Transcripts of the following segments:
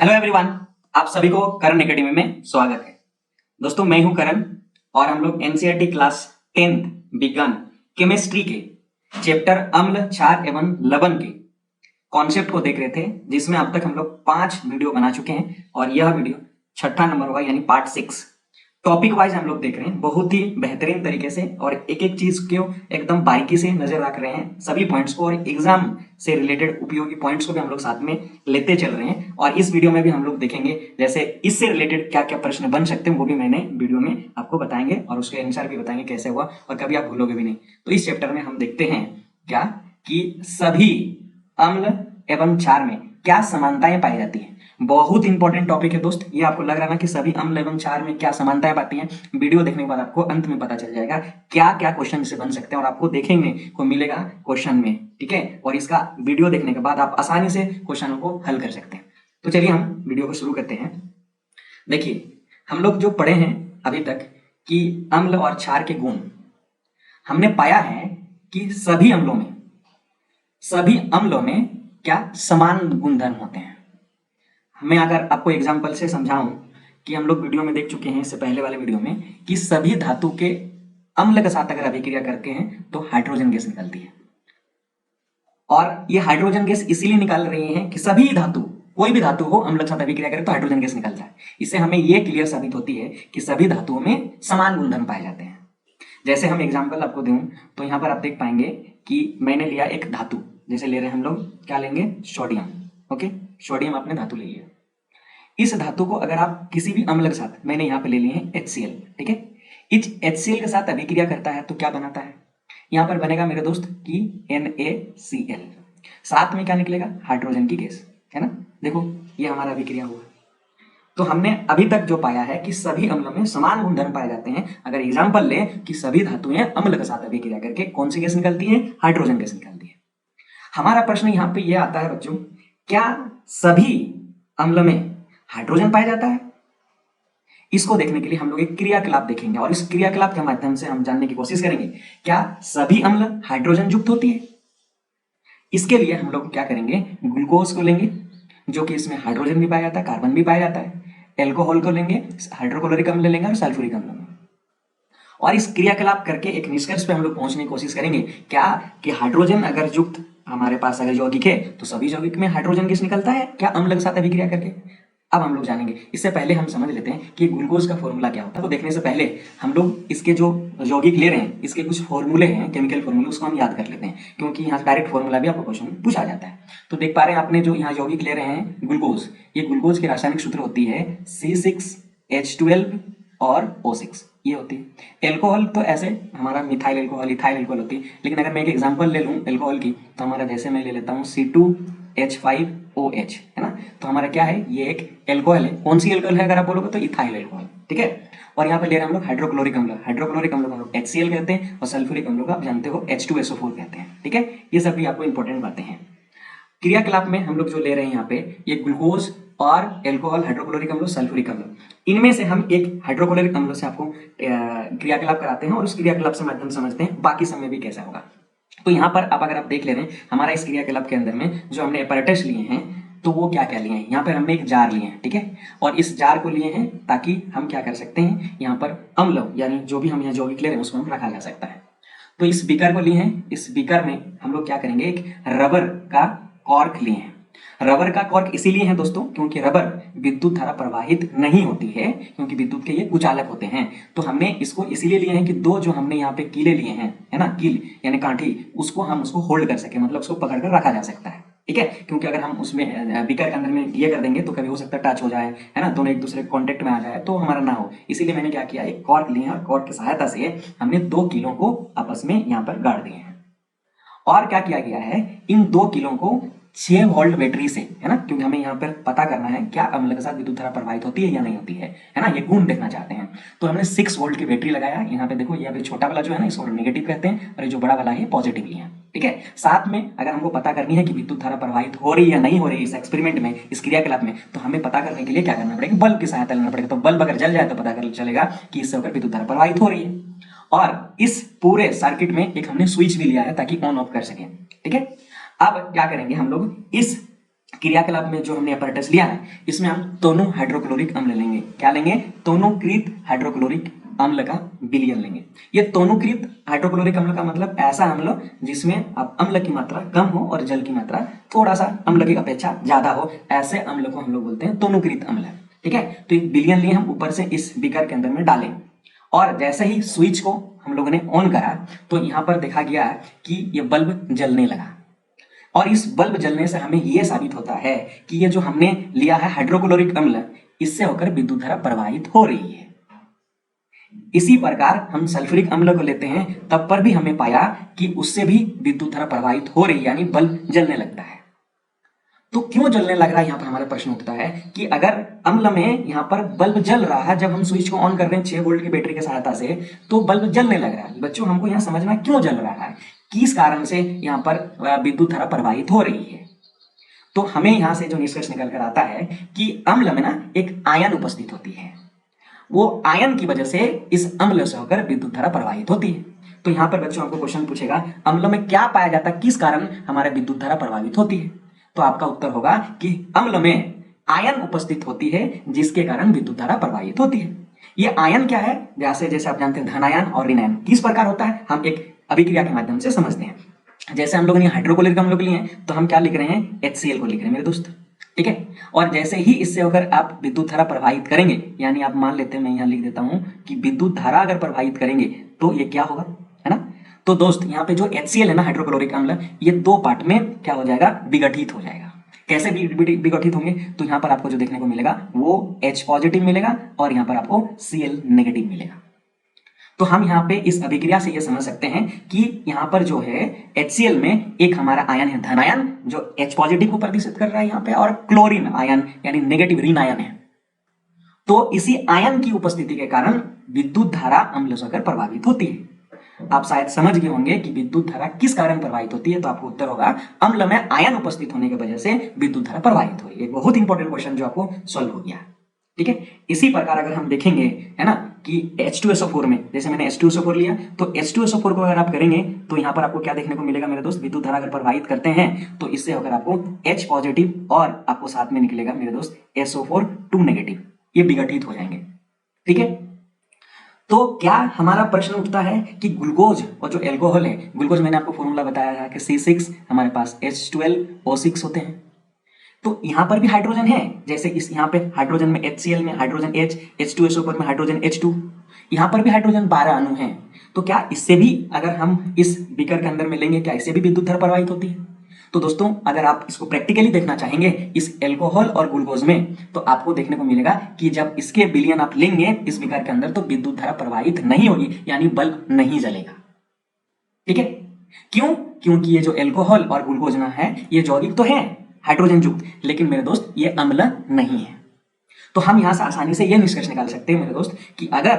Hello everyone, आप सभी को करण एकेडमी में स्वागत है। दोस्तों, मैं हूं करण और हम लोग एनसीईआरटी क्लास 10th विज्ञान केमिस्ट्री के चैप्टर अम्ल, क्षार एवं लवण के कॉन्सेप्ट को देख रहे थे, जिसमें अब तक हम लोग 5 वीडियो बना चुके हैं और यह वीडियो छठा नंबर होगा, यानी पार्ट 6। टॉपिक वाइज हम लोग देख रहे हैं बहुत ही बेहतरीन तरीके से और एक एक चीज को एकदम बारीकी से नजर रख रहे हैं, सभी पॉइंट्स को, और एग्जाम से रिलेटेड उपयोगी पॉइंट्स को भी हम लोग साथ में लेते चल रहे हैं। और इस वीडियो में भी हम लोग देखेंगे जैसे इससे रिलेटेड क्या क्या प्रश्न बन सकते हैं, वो भी मैंने वीडियो में आपको बताएंगे और उसके आंसर भी बताएंगे कैसे हुआ और कभी आप भूलोगे भी नहीं। तो इस चैप्टर में हम देखते हैं क्या कि सभी अम्ल एवं क्षार में क्या समानताएं पाई जाती हैं। बहुत इंपॉर्टेंट टॉपिक है दोस्त, ये आपको लग रहा ना कि सभी अम्ल एवं क्षार में क्या समानताएं पाती हैं। वीडियो देखने के बाद आपको अंत में पता चल जाएगा क्या क्या क्वेश्चन से बन सकते हैं और आपको देखने को मिलेगा क्वेश्चन में, ठीक है। और इसका वीडियो देखने के बाद आप आसानी से क्वेश्चनों को हल कर सकते हैं। तो चलिए हम वीडियो को शुरू करते हैं। देखिए, हम लोग जो पढ़े हैं अभी तक कि अम्ल और क्षार के गुण, हमने पाया है कि सभी अम्लों में क्या समान गुणधर्म होते हैं। मैं अगर आपको एग्जांपल से समझाऊं कि हम लोग वीडियो में देख चुके हैं इससे पहले वाले वीडियो में कि सभी धातु के अम्ल के साथ अगर अभिक्रिया करते हैं तो हाइड्रोजन गैस निकलती है। और ये हाइड्रोजन गैस इसीलिए निकाल रही है कि सभी धातु, कोई भी धातु हो, अम्ल के साथ अभिक्रिया करे तो हाइड्रोजन गैस निकलता है। इससे हमें यह क्लियर साबित होती है कि सभी धातुओं में समान गुणधर्म पाए जाते हैं। जैसे हम एग्जाम्पल आपको दूं तो यहां पर आप देख पाएंगे कि मैंने लिया एक धातु, जैसे ले रहे हैं हम लोग, क्या लेंगे, सोडियम। ओके, सोडियम आपने धातु ले लिया। इस धातु को अगर आप किसी भी अम्ल के साथ, मैंने यहाँ पे ले लिए हैं HCl, ठीक है, इस HCl के साथ अभिक्रिया करता है तो क्या बनाता है, यहाँ पर बनेगा मेरे दोस्त कि NaCl, साथ में क्या निकलेगा, हाइड्रोजन की गैस, है ना। देखो ये हमारा अभिक्रिया हुआ। तो हमने अभी तक जो पाया है कि सभी अम्लों में समान गुणधर्म पाए जाते हैं। अगर एग्जाम्पल ले कि सभी धातुएं अम्ल के साथ अभिक्रिया करके कौन सी गैस निकलती है, हाइड्रोजन गैस निकलती है। हमारा प्रश्न यहाँ पे यह आता है बच्चों, क्या सभी अम्ल में हाइड्रोजन पाया जाता है? इसको देखने के लिए हम लोग एक क्रियाकलाप देखेंगे और इस क्रियाकलाप के माध्यम से हम जानने की कोशिश करेंगे क्या सभी अम्ल हाइड्रोजन युक्त होती है। इसके लिए हम लोग क्या करेंगे, ग्लूकोज को लेंगे जो कि इसमें हाइड्रोजन भी पाया जाता है, कार्बन भी पाया जाता है। एल्कोहल को लेंगे, हाइड्रोक्लोरिक अम्ल लेंगे और सल्फ्यूरिक अम्ल, और इस क्रियाकलाप करके एक निष्कर्ष पे हम लोग पहुंचने की कोशिश करेंगे क्या कि हाइड्रोजन अगर युक्त हमारे पास अगर यौगिक है तो सभी यौगिक में हाइड्रोजन गैस निकलता है क्या अम्ल के साथ अभिक्रिया करके। अब हम लोग जानेंगे। इससे पहले हम समझ लेते हैं कि ग्लूकोज का फॉर्मूला क्या होता है। तो देखने से पहले हम लोग इसके जो यौगिक ले रहे हैं इसके कुछ फॉर्मूले हैं, केमिकल फॉर्मूले, उसको हम याद कर लेते हैं, क्योंकि यहाँ डायरेक्ट फॉर्मूला भी आपको क्वेश्चन में पूछा जाता है। तो देख पा रहे हैं आपने जो यहाँ यौगिक ले रहे हैं ग्लूकोज, ये ग्लूकोज की रासायनिक सूत्र होती है C6H12 और O6, ये होती है। एल्कोहल तो ऐसे हमारा मिथाइल एल्कोहल, इथाइल एल्कोहल होती है, लेकिन अगर मैं एक एग्जांपल ले लूं एल्कोहल की तो हमारा जैसे मैं ले लेता हूं C2H5OH, है ना। तो हमारा क्या है, ये एक एल्कोहल है। कौन सी एल्कोहल है अगर आप बोलोगे तो इथाइल एल्कोहल, ठीक है। और यहाँ पे ले रहे हैं हम लोग हाइड्रोक्लोरिक अम्ल, हाइड्रोक्लोरिक अम्ल को हम लोग HCl कहते हैं और सल्फ्यूरिक अम्ल को आप जानते हो H2SO4 कहते हैं, ठीक है। ये सब भी आपको इंपॉर्टेंट बातें हैं। क्रियाकलाप में हम लोग जो ले रहे हैं यहाँ पे, ये ग्लूकोज और एल्कोहल, हाइड्रोक्लोरिक अम्ल, सल्फ्यूरिक अम्ल, इनमें से हम एक हाइड्रोक्लोरिक अम्ल से आपको क्रियाकलाप कराते हैं और उस क्रियाकलाप से माध्यम समझते हैं बाकी समय भी कैसा होगा। तो यहाँ पर आप अगर आप देख ले रहे हैं हमारा इस क्रियाकलाप के अंदर में जो हमने अपैरेटस लिए हैं तो वो क्या क्या लिए हैं, यहाँ पर हमने एक जार लिए हैं, ठीक है। और इस जार को लिए हैं ताकि हम क्या कर सकते हैं, यहाँ पर अम्ल यानी जो भी हम यहाँ यौगिक ले रहे हैं उसको हम रखा जा सकता है। तो इस बीकर को लिए हैं, इस बीकर में हम लोग क्या करेंगे, एक रबर का कॉर्क लिए हैं। रबर का कॉर्क इसीलिए है दोस्तों क्योंकि रबर विद्युत धारा प्रवाहित नहीं होती है, क्योंकि विद्युत के ये कुचालक होते हैं। तो हमने इसको इसीलिए लिए हैं कि दो जो हमने यहाँ पे कीले लिए हैं, है ना, कील यानी कांठी, उसको हम उसको होल्ड कर सके, मतलब उसको पकड़ कर रखा जा सकता है, ठीक है। क्योंकि अगर हम उसमें बीकर के अंदर में ये कर देंगे तो कभी हो सकता है टच हो जाए, है ना, दोनों एक दूसरे कॉन्टेक्ट में आ जाए तो हमारा ना हो। इसीलिए मैंने क्या किया, एक कॉर्क लिए और कॉर्क की सहायता से हमने 2 कीलों को आपस में यहाँ पर गाड़ दिए हैं। और क्या किया गया है, इन 2 कीलों को 6 वोल्ट बैटरी से, है ना, क्योंकि हमें यहाँ पर पता करना है क्या अम्ल के साथ विद्युत धारा प्रवाहित होती है या नहीं होती है ना, ये गुण देखना चाहते हैं। तो हमने 6 वोल्ट की बैटरी लगाया। यहाँ पे देखो, ये अभी छोटा वाला जो है ना इसको नेगेटिव कहते हैं और ये जो बड़ा वाला है पॉजिटिव लिया, ठीक है। साथ में अगर हमको पता करनी है कि विद्युत धारा प्रवाहित हो रही है या नहीं हो रही है इस एक्सपेरिमेंट में, इस क्रियाकलाप में, तो हमें पता करने के लिए क्या करना पड़ेगा, बल्ब की सहायता लेना पड़ेगा। तो बल्ब अगर जल जाए तो पता कर चलेगा कि इससे होकर विद्युत धारा प्रवाहित हो रही है। और इस पूरे सर्किट में एक हमने स्विच भी लिया है ताकि ऑन ऑफ कर सके, ठीक है। अब क्या करेंगे हम लोग, इस क्रियाकलाप में जो हमने अपैरेटस लिया है, इसमें हम तोनो हाइड्रोक्लोरिक अम्ल लेंगे। क्या लेंगे? तोनोकृत हाइड्रोक्लोरिक अम्ल का विलयन लेंगे। ये तोनोकृत हाइड्रोक्लोरिक अम्ल का मतलब ऐसा अम्ल जिसमें अब अम्ल की मात्रा कम हो और जल की मात्रा थोड़ा सा अम्ल की अपेक्षा ज्यादा हो, ऐसे अम्ल को हम लोग बोलते हैं तोनोकृत अम्ल। ठीक है, तो एक विलयन लिए हम ऊपर से इस बीकर के अंदर में डालें, और जैसे ही स्विच को हम लोगों ने ऑन करा तो यहाँ पर देखा गया कि ये बल्ब जलने लगा। और इस बल्ब जलने से हमें यह साबित होता है कि ये जो हमने लिया है हाइड्रोक्लोरिक अम्ल, इससे होकर विद्युत धारा प्रवाहित हो रही है। इसी प्रकार हम सल्फ्यूरिक अम्ल को लेते हैं, तब पर भी हमें पाया कि उससे भी विद्युत धारा प्रवाहित हो रही है, यानी बल्ब जलने लगता है। तो क्यों जलने लग रहा है, यहाँ पर हमारा प्रश्न उठता है कि अगर अम्ल में यहाँ पर बल्ब जल रहा है, जब हम स्विच को ऑन कर रहे हैं 6 वोल्ट की बैटरी की सहायता से, तो बल्ब जलने लग रहा है। बच्चों, हमको यहाँ समझना क्यों जल रहा है, किस कारण से यहाँ पर विद्युत धारा प्रवाहित हो रही है। तो हमें यहाँ से जो निष्कर्ष निकल कर आता है कि अम्ल में ना एक आयन उपस्थित होती है, वो आयन की वजह से इस अम्ल से होकर विद्युत धारा प्रवाहित होती है। तो यहाँ पर बच्चों आपको क्वेश्चन पूछेगा, अम्ल में क्या पाया जाता है, किस कारण हमारे विद्युत धारा प्रभावित होती है? तो आपका उत्तर होगा कि अम्ल में आयन उपस्थित होती है, जिसके कारण विद्युत धारा प्रवाहित होती है। ये आयन क्या है? जैसे आप जानते हैं धनायन और ऋणायन किस प्रकार होता है, हम एक अभिक्रिया के माध्यम से समझते हैं। जैसे हम लोगों ने हाइड्रोक्लोरिक अम्ल को लिए हैं, तो हम क्या लिख रहे हैं? HCl को लिख रहे हैं मेरे दोस्त। ठीक है, और जैसे ही इससे अगर आप विद्युत धारा प्रवाहित करेंगे, यानी आप मान लेते हैं, मैं यहाँ लिख देता हूं कि विद्युत धारा अगर प्रवाहित करेंगे तो ये क्या होगा, है ना। तो दोस्त यहाँ पे जो HCl है ना, हाइड्रोक्लोरिक अम्ल, ये 2 पार्ट में क्या हो जाएगा? विघटित हो जाएगा। कैसे विघटित होंगे? तो यहाँ पर आपको जो देखने को मिलेगा वो H पॉजिटिव मिलेगा और यहाँ पर आपको Cl नेगेटिव मिलेगा। तो हम यहाँ पे इस अभिक्रिया से ये समझ सकते हैं कि यहाँ पर जो है HCl में एक हमारा आयन है धनायन, जो H पॉजिटिव को प्रदर्शित कर रहा है यहाँ पे, और क्लोरीन आयन यानी नेगेटिव ऋण आयन है। तो इसी आयन की उपस्थिति के कारण विद्युत धारा अम्ल से होकर प्रभावित होती है। आप शायद समझ गए होंगे कि विद्युत धारा किस कारण प्रवाहित होती है, तो आपको उत्तर होगा अम्ल में आयन उपस्थित होने की वजह से विद्युत धारा प्रवाहित हो रही है। एक बहुत इंपॉर्टेंट क्वेश्चन जो आपको सॉल्व हो गया। ठीक है, इसी प्रकार अगर हम देखेंगे, है ना, कि H2SO4 में, जैसे मैंने H2SO4 लिया, तो H2SO4 को अगर आप करेंगे तो यहाँ पर आपको क्या देखने को मिलेगा मेरे दोस्त? विद्युत धारा अगर प्रवाहित करते हैं तो इससे होकर आपको H पॉजिटिव और आपको साथ में निकलेगा मेरे दोस्त SO4 2 नेगेटिव, ये विघटित हो जाएंगे। ठीक है, तो क्या हमारा प्रश्न उठता है कि ग्लूकोज और जो एल्कोहल है, ग्लूकोज मैंने आपको फॉर्मूला बताया था कि C6, हमारे पास H12O6 होते हैं। तो यहां पर भी हाइड्रोजन है, जैसे इस यहाँ पे हाइड्रोजन में HCl में हाइड्रोजन H, H2SO4 में हाइड्रोजन H2, यहां पर भी हाइड्रोजन 12 अणु हैं। तो क्या इससे भी अगर हम इस बीकर के अंदर में लेंगे, क्या इससे भी विद्युत धारा प्रवाहित होती है? तो दोस्तों, अगर आप इसको प्रैक्टिकली देखना चाहेंगे इस एल्कोहल और ग्लूकोज में, तो आपको देखने को मिलेगा कि जब इसके विलयन आप लेंगे इस बीकर के अंदर, तो विद्युत धारा प्रवाहित नहीं होगी, यानी बल्ब नहीं जलेगा। ठीक है, क्यों? क्योंकि ये जो एल्कोहल और ग्लूकोज ना है, ये यौगिक तो है हाइड्रोजन युक्त, लेकिन मेरे दोस्त ये अम्ल नहीं है। तो हम यहां से आसानी से ये निष्कर्ष निकाल सकते हैं मेरे दोस्त कि अगर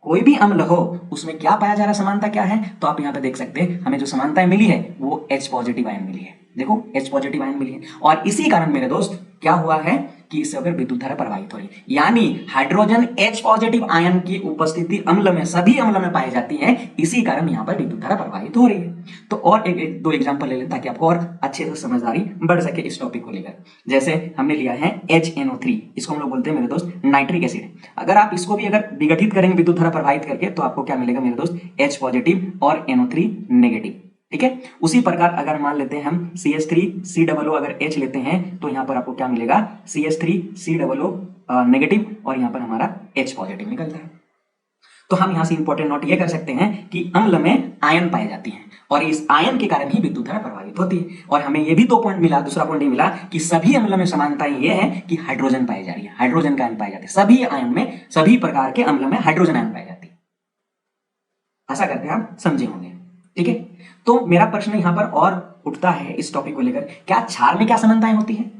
कोई भी अम्ल हो, उसमें क्या पाया जा रहा, समानता क्या है? तो आप यहाँ पे देख सकते हैं, हमें जो समानताएं मिली है वो H पॉजिटिव आयन मिली है। देखो, H पॉजिटिव आयन मिली है, और इसी कारण मेरे दोस्त क्या हुआ है कि इससे अगर विद्युत धारा प्रवाहित हो रही है, यानी हाइड्रोजन H पॉजिटिव आयन की उपस्थिति अम्ल में, सभी अम्ल में पाई जाती है, इसी कारण यहाँ पर विद्युत धारा प्रवाहित हो रही है। तो और एक दो एग्जांपल ले लें ताकि आपको और अच्छे से समझदारी बढ़ सके इस टॉपिक को लेकर। जैसे हमने लिया है HNO3, इसको हम लोग बोलते हैं मेरे दोस्त नाइट्रिक एसिड। अगर आप इसको भी अगर विघटित करेंगे विद्युत धारा प्रवाहित करके, तो आपको क्या मिलेगा मेरे दोस्त? H पॉजिटिव और NO3 नेगेटिव। ठीक है, उसी प्रकार अगर मान लेते हैं हम CH3COO अगर H लेते हैं, तो यहां पर आपको क्या मिलेगा? CH3COO नेगेटिव, और यहां पर हमारा H पॉजिटिव निकलता है। तो हम यहां से इंपॉर्टेंट नोट ये कर सकते हैं कि अम्ल में आयन पाए जाती हैं, और इस आयन के कारण ही विद्युत धारा प्रभावित होती है। और हमें यह भी 2 पॉइंट मिला, दूसरा पॉइंट ये मिला कि सभी अम्ल में समानताएं ये है कि हाइड्रोजन पाई जा रही है, हाइड्रोजन का आयन पाए जाते हैं सभी आयन में, सभी प्रकार के अम्ल में हाइड्रोजन आयन पाई जाती है। आशा करते हैं आप समझे होंगे। ठीक है, तो मेरा प्रश्न यहां पर और उठता है इस टॉपिक को लेकर, क्या क्षार में क्या समानताएं होती हैं?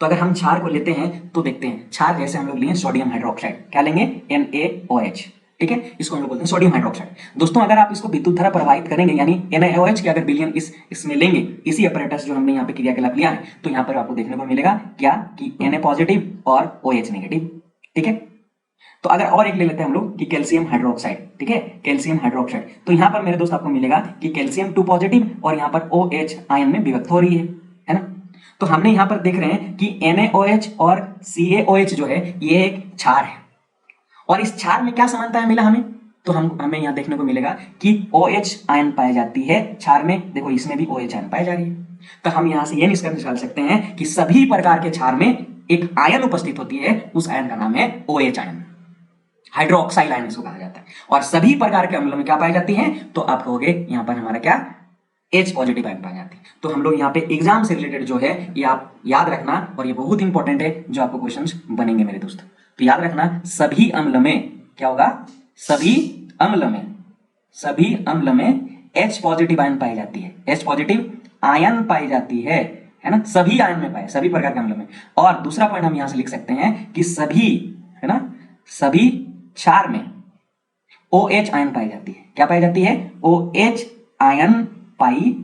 तो अगर हम क्षार को लेते हैं तो देखते हैं, क्षार जैसे हम लोग लिए सोडियम हाइड्रोक्साइड, क्या लेंगे? NaOH। ठीक है, इसको हम लोग बोलते हैं सोडियम हाइड्रोक्साइड। दोस्तों, अगर आप इसको विद्युत धारा प्रवाहित करेंगे, यानी NaOH के अगर विलयन इसमें लेंगे, इसी अपैरेटस जो हमने यहाँ पे क्रियाकलाप लिया है, तो यहाँ पर आपको देखने को मिलेगा क्या कि Na पॉजिटिव और OH नेगेटिव। ठीक है, तो अगर और एक ले लेते हैं हम लोग कि कैल्शियम हाइड्रोक्साइड। ठीक है, कैल्शियम हाइड्रोक्साइड, तो यहां पर मेरे दोस्त आपको मिलेगा कि कैल्शियम 2 पॉजिटिव और यहां पर OH आयन में विभक्त हो रही है ना। तो हमने यहां पर देख रहे हैं कि NaOH और CaOH जो है ये एक क्षार है, और इस क्षार में क्या समानता मिला हमें, तो हमें यहां देखने को मिलेगा कि OH आयन पाई जाती है क्षार में। देखो इसमें भी OH आयन पाई जा रही है। तो हम यहां से यह निष्कर्ष निकाल सकते हैं कि सभी प्रकार के क्षार में एक आयन उपस्थित होती है, उस आयन का नाम है OH आयन, हाइड्रोक्साइल आयन इसको कहा जाता है। और सभी प्रकार के अम्लों में क्या पाई जाती है, तो आप कहोगे यहां पर हमारा क्या H पॉजिटिव आयन पाई जाती है। तो हम लोग यहाँ पे एग्जाम से रिलेटेड जो है ये आप याद रखना, और ये बहुत इंपॉर्टेंट है जो आपको क्वेश्चंस बनेंगे मेरे दोस्त। तो याद रखना सभी अम्ल में क्या होगा, सभी अम्ल में H पॉजिटिव आयन पाई जाती है, H पॉजिटिव आयन पाई जाती है ना, सभी आयन में पाए, सभी प्रकार के अम्ल में। और दूसरा पॉइंट हम यहां से लिख सकते हैं कि सभी है ना, सभी क्षार में OH आयन पाई जाती है। क्या पाई जाती है, OH आयन पाई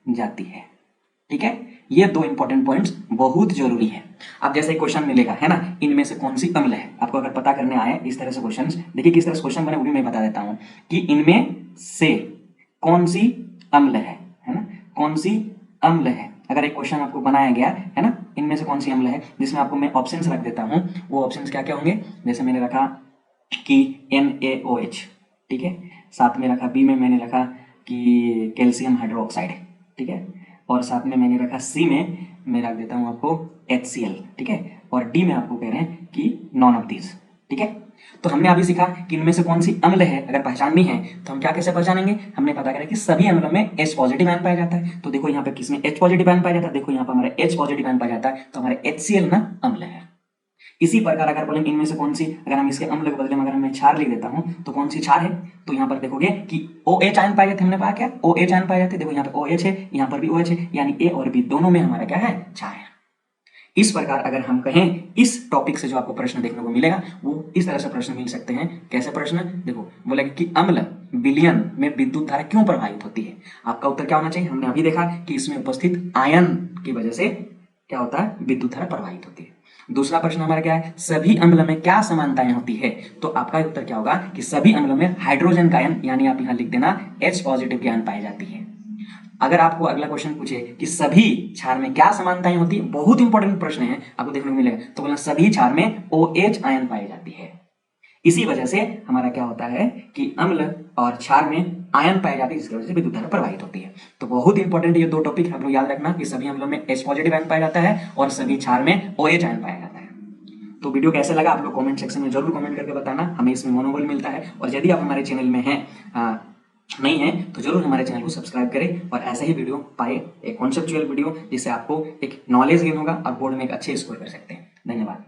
जाती है। ठीक है, ये दो इंपॉर्टेंट पॉइंट्स बहुत जरूरी है। अब जैसे क्वेश्चन मिलेगा है ना, इनमें से कौन सी अम्ल है, आपको अगर पता करने आए इस तरह से क्वेश्चंस, देखिए किस तरह से क्वेश्चन बने वो भी मैं बता देता हूं कि इनमें से कौन सी अम्ल है ना, कौन सी अम्ल है। अगर एक क्वेश्चन आपको बनाया गया है ना, इनमें से कौन सी अम्ल है, जिसमें आपको मैं ऑप्शंस रख देता हूं, वो ऑप्शंस क्या क्या होंगे। जैसे मैंने रखा कि NaOH, ठीक है, साथ में रखा, बी में मैंने रखा कि कैल्शियम हाइड्रोक्साइड, ठीक है, और साथ में मैंने रखा सी में मैं रख देता हूं आपको HCl, ठीक है, और डी में आपको कह रहे हैं कि नॉन ऑफ दीज। ठीक है, तो हमने अभी सीखा कि इनमें से कौन सी अम्ल है, अगर पहचाननी है तो हम क्या कैसे पहचानेंगे। हमने पता करा कि सभी अम्लों में H पॉजिटिव आयन पाया जाता है। तो देखो यहाँ पे किसमें H पॉजिटिव आयन पाया जाता है, देखो यहाँ पर हमारा H पॉजिटिव आयन पाया जाता है, तो हमारे HCl ना अम्ल है। इसी प्रकार अगर बोलें इनमें से कौन सी, अगर हम इसके अम्ल के बदले में अगर मैं क्षार लिख देता हूं तो कौन सी क्षार है, तो यहाँ पर देखोगे कि OH आयन पाए जाते, हमने पाया क्या OH आयन पाए जाते, देखो यहाँ पे OH है, यहाँ पर भी OH है, यानी A और B दोनों में हमारा क्या है, क्षार है। इस प्रकार अगर हम कहें इस टॉपिक से जो आपको प्रश्न देखने को मिलेगा वो इस तरह से प्रश्न मिल सकते हैं। कैसे प्रश्न, देखो बोलेगा कि अम्ल विलयन में विद्युत धारा क्यों प्रभावित होती है। आपका उत्तर क्या होना चाहिए, हमने अभी देखा कि इसमें उपस्थित आयन की वजह से क्या होता है, विद्युत धारा प्रभावित होती है। दूसरा प्रश्न हमारा क्या है, सभी अम्ल में क्या समानताएं होती है, तो आपका उत्तर क्या होगा कि सभी अम्लों में हाइड्रोजन का आयन, यानी आप यहां लिख देना H पॉजिटिव की आयन पाई जाती है। अगर आपको अगला क्वेश्चन पूछे कि सभी क्षार में क्या समानताएं होती है, बहुत इंपॉर्टेंट प्रश्न है, आपको देखने को मिलेगा, तो बोलना सभी क्षार में OH आयन पाई जाती है। इसी वजह से हमारा क्या होता है कि अम्ल और क्षार में आयन पाए जाते हैं, जिसकी वजह से विद्युत धारा प्रवाहित होती है। तो बहुत इंपॉर्टेंट ये दो टॉपिक आप लोग याद रखना कि सभी अम्लों में H पॉजिटिव आयन पाया जाता है और सभी क्षार में OH आयन पाया जाता है। तो वीडियो कैसे लगा आप लोग कमेंट सेक्शन में जरूर कमेंट करके बताना, हमें इसमें मनोबल मिलता है। और यदि आप हमारे चैनल में हैं नहीं है तो जरूर हमारे चैनल को सब्सक्राइब करें और ऐसे ही वीडियो पाए, एक कॉन्सेप्चुअल वीडियो जिससे आपको एक नॉलेज गेन होगा और बोर्ड में एक अच्छे स्कोर कर सकते हैं। धन्यवाद।